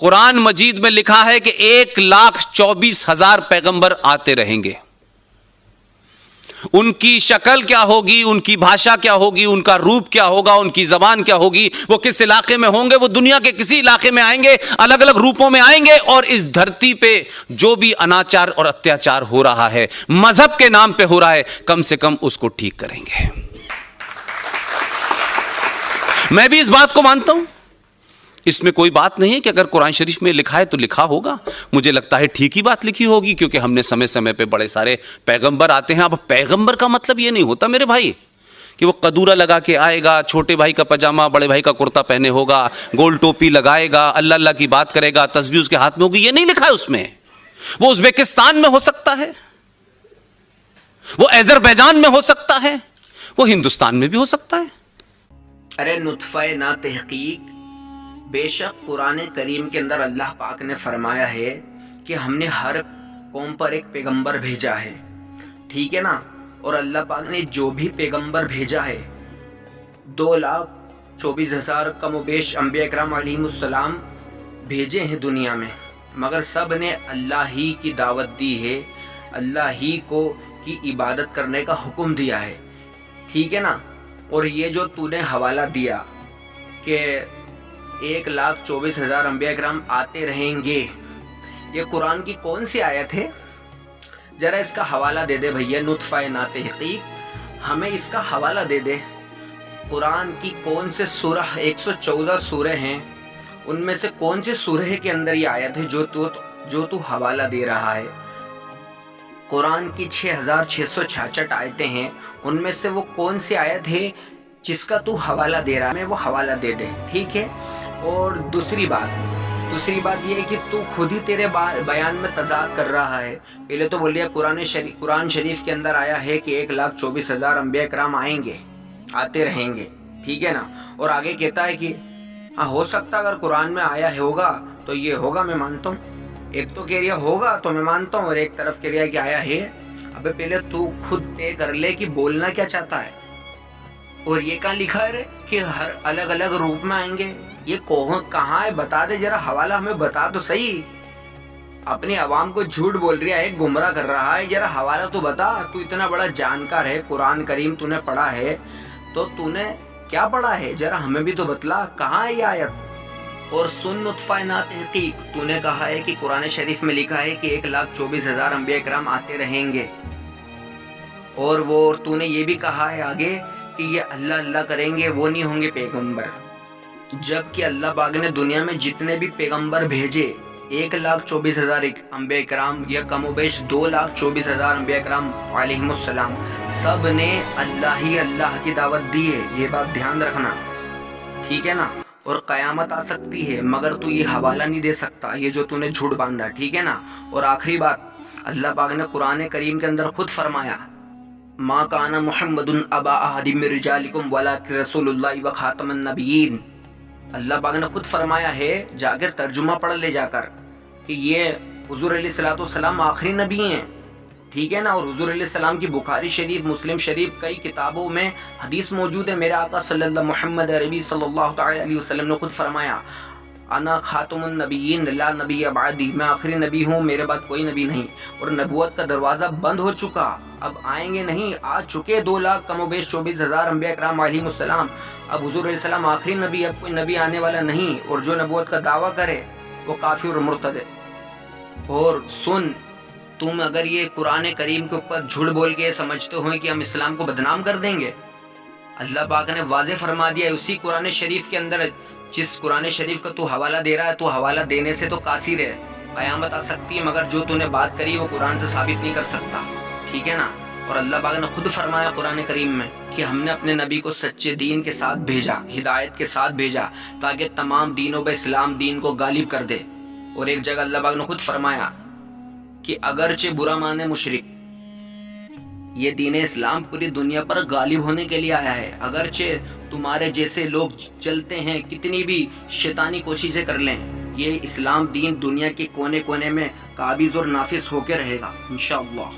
قرآن مجید میں لکھا ہے کہ 1,24,000 پیغمبر آتے رہیں گے. ان کی شکل کیا ہوگی، ان کی بھاشا کیا ہوگی، ان کا روپ کیا ہوگا، ان کی زبان کیا ہوگی، وہ کس علاقے میں ہوں گے، وہ دنیا کے کسی علاقے میں آئیں گے، الگ الگ روپوں میں آئیں گے، اور اس دھرتی پہ جو بھی اناچار اور اتیاچار ہو رہا ہے مذہب کے نام پہ ہو رہا ہے، کم سے کم اس کو ٹھیک کریں گے. میں بھی اس بات کو مانتا ہوں. اس میں کوئی بات نہیں ہے کہ اگر قرآن شریف میں لکھا ہے تو لکھا ہوگا. مجھے لگتا ہے ٹھیک ہی بات لکھی ہوگی، کیونکہ ہم نے سمے سمے پہ بڑے سارے پیغمبر آتے ہیں. اب پیغمبر کا مطلب یہ نہیں ہوتا میرے بھائی کہ وہ قدورہ لگا کے آئے گا، چھوٹے بھائی کا پاجامہ بڑے بھائی کا کرتا پہنے ہوگا، گول ٹوپی لگائے گا، اللہ اللہ کی بات کرے گا، تسبیح اس کے ہاتھ میں ہوگی. یہ نہیں لکھا ہے اس میں. وہ ازبکستان میں ہو سکتا ہے، وہ اذربائیجان میں ہو سکتا ہے، وہ ہندوستان میں بھی ہو سکتا ہے. ارے نطفہ نا تحقیق، بے شک قرآن کریم کے اندر اللہ پاک نے فرمایا ہے کہ ہم نے ہر قوم پر ایک پیغمبر بھیجا ہے، ٹھیک ہے نا. اور اللہ پاک نے جو بھی پیغمبر بھیجا ہے 2,24,000 کم و بیش انبیاء اکرام علیہم السلام بھیجے ہیں دنیا میں، مگر سب نے اللہ ہی کی دعوت دی ہے، اللہ ہی کو کی عبادت کرنے کا حکم دیا ہے، ٹھیک ہے نا. اور یہ جو تو نے حوالہ دیا کہ 1,24,000 انبیاء کرام آتے رہیں گے، یہ قرآن کی کون سی آیت ہے؟ ذرا اس کا حوالہ دے دے بھیا. نطفہ نا تحقیق ہمیں اس کا حوالہ دے دے. قرآن کی کون سے سورہ، 114 سورہ ہیں، ان میں سے کون سے سورہ کے اندر یہ آیت ہے جو تو حوالہ دے رہا ہے؟ قرآن کی 6,666 آیتیں ہیں، ان میں سے وہ کون سی آیت ہے جس کا تو حوالہ دے رہا ہے؟ میں وہ حوالہ دے دے، ٹھیک ہے. اور دوسری بات یہ ہے کہ تو خود ہی تیرے بیان میں تضاد کر رہا ہے. پہلے تو بولیا قرآن شریف کے اندر آیا ہے کہ 1,24,000 انبیاء کرام آئیں گے، آتے رہیں گے، ٹھیک ہے نا. اور آگے کہتا ہے کہ ہاں ہو سکتا اگر قرآن میں آیا ہوگا تو یہ ہوگا، میں مانتا ہوں. ایک تو کہہ رہا ہوگا تو میں مانتا ہوں، اور ایک طرف کہہ رہا کہ آیا ہے. ابے پہلے تو خود طے کر لے کہ بولنا کیا چاہتا ہے. اور یہ کہاں لکھا ہے کہ ہر الگ الگ روپ میں آئیں گے؟ یہ کہاں ہے؟ بتا دے ذرا، حوالہ ہمیں بتا تو صحیح. اپنی عوام کو جھوٹ بول رہا ہے، گمراہ کر رہا ہے. ذرا حوالہ تو بتا. تو اتنا بڑا جانکار ہے، قرآن کریم تو نے پڑھا ہے، تو تو نے کیا پڑھا ہے؟ ذرا ہمیں بھی تو بتلا کہاں ہے یہ آیت. اور سن نطفہ نا تحقیق، تو نے کہا ہے کہ قرآن شریف میں لکھا ہے کہ 1,24,000 انبیاء کرام آتے رہیں گے. اور تو نے یہ بھی کہا ہے آگے کہ یہ اللہ اللہ کریں گے، وہ نہیں ہوں گے پیغمبر. جبکہ اللہ پاک نے دنیا میں جتنے بھی پیغمبر بھیجے 1,24,000 انبیاء کرام یا کم و بیش 2,24,000 انبیاء کرام علیہم السلام، سب نے اللہ کی دعوت دی ہے. یہ بات دھیان رکھنا، ٹھیک ہے نا. اور قیامت آ سکتی ہے مگر تو یہ حوالہ نہیں دے سکتا، یہ جو تو نے جھوٹ باندھا، ٹھیک ہے نا. اور آخری بات، اللہ پاک نے قرآن کریم کے اندر خود فرمایا ما کان محمد ابا احد من رجالکم ولکن رسول اللہ وخاتم النبیین. اللہ پاک نے خود فرمایا ہے، جا کر ترجمہ پڑھ لے جا کر، کہ یہ حضور علیہ الصلوۃ والسلام آخری نبی ہیں، ٹھیک ہے نا. اور حضور علیہ السلام کی بخاری شریف، مسلم شریف، کئی کتابوں میں حدیث موجود ہے. میرے آقا صلی اللہ محمد عربی صلی اللہ تعالی علیہ وسلم نے خود فرمایا انا خاتم النبیین لا نبی بعدی، میں آخری نبی ہوں، میرے بعد کوئی نبی نہیں. اور نبوت کا دروازہ بند ہو چکا، اب آئیں گے نہیں، آ چکے 2,00,000 کم و بیش 24,000 انبیاء کرام علیہم السلام. اب حضور علیہ السلام آخری نبی، اب کوئی نبی آنے والا نہیں. اور جو نبوت کا دعویٰ کرے وہ کافر اور مرتد ہے. اور سن، تم اگر یہ قرآن کریم کے اوپر جھوٹ بول کے سمجھتے ہو کہ ہم اسلام کو بدنام کر دیں گے، اللہ پاک نے واضح فرما دیا ہے اسی قرآن شریف کے اندر، جس قرآن شریف کا تو حوالہ دے رہا ہے، تو حوالہ دینے سے تو قاصر ہے. قیامت آ سکتی ہے مگر جو تو نے بات کری وہ قرآن سے ثابت نہیں کر سکتا، ٹھیک ہے نا. اور اللہ پاک نے خود فرمایا قرآن کریم میں کہ ہم نے اپنے نبی کو سچے دین کے ساتھ بھیجا، ہدایت کے ساتھ بھیجا، تاکہ تمام دینوں پہ اسلام دین کو غالب کر دے. اور ایک جگہ اللہ پاک نے خود فرمایا کہ اگرچہ برا مانے مشرک، یہ دین اسلام پوری دنیا پر غالب ہونے کے لیے آیا ہے. اگرچہ تمہارے جیسے لوگ چلتے ہیں، کتنی بھی شیطانی کوششیں کر لیں، یہ اسلام دین دنیا کے کونے کونے میں قابض اور نافذ ہو کے رہے گا انشاءاللہ.